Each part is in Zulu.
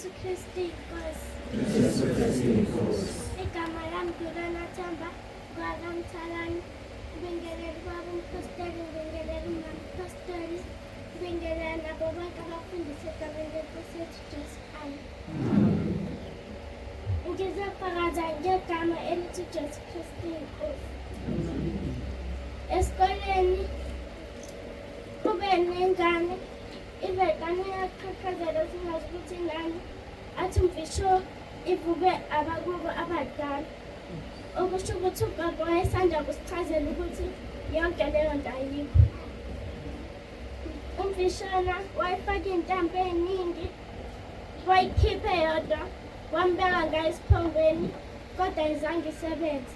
uJesu Kristu inkosi. Igama lami Dulana Thamba kwaKaMthalane. Ngibingelele ubaba umpostoli, ngibingelele umama umpostoli, ngibingelele nabo bonke abafundisi egameni lenkosi yethu Jesu. Ngizofakaza ngegama elithi Jesu Kristu inkosi. Esikoleni kube nengane ivekane yaqhaqhazela singazi ukuthi ingane athi mfisho ivuke abakubo abadala. Okusho ukuthi ubaba wayesanda kusichazela ukuthi yonke leyo nto ayikho. Umfishana wayefaka iy'ntambo ey'ningi, wayikhiphe yodwa, wambeka ngayo esiphongweni, kodwa ayizange isebenze.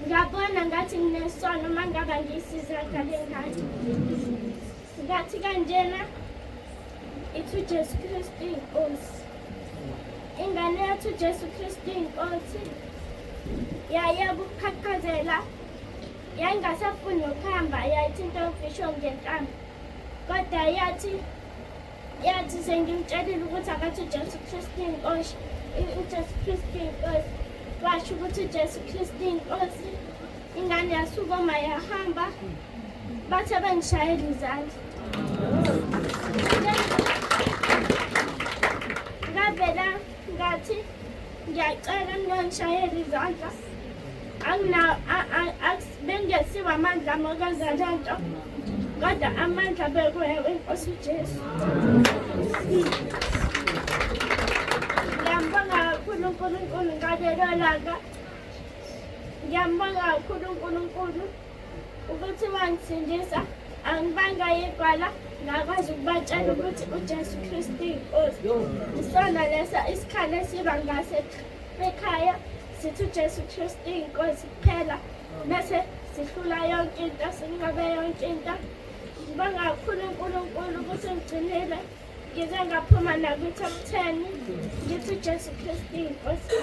Ngabona ngathi nginesono uma ngaba ngiyisiza ngale ngane. Ngathi kanjena ithi uJesu Kristu inkosi. Ingane yathi uJesu Kristu inkosi yayeka ukuqhaqhazela, yayingasafuni nokuhamba, yayithinta umfisho ngentambo. Kodwa yathi sengimtshelile ukuthi akathi uJesu Kristu inkosi, uJesu Kristu inkosi. Washo ukuthi uJesu Kristu inkosi. Ingane yasukuma yahamba, bathe bengishayela izandla. Ngavela ngathi ngiyacela ningishayela izandla. Bengesiwe amandla amokwenza le nto, kodwa amandla bekuwewe Nkosi uJesu. Ngiyambonga kakhulu uNkulunkulu ngalelo langa. Ngiyambonga kakhulu uNkulunkulu ukuthi wangisindisa, angibanga igwala, ngakwazi ukubatshela ukuthi uJesu Kristu inkosi. Isona lesa isikhali esiba ngase ekhaya sithi uJesu Kristu inkosi kuphela, bese sihlula yonke into, sinqobe yonke into. Ngibonga kakhulu uNkulunkulu ukuthi ngigcinile ngize ngaphuma nakwi-top 10 ngithi uJesu Kristu inkosi.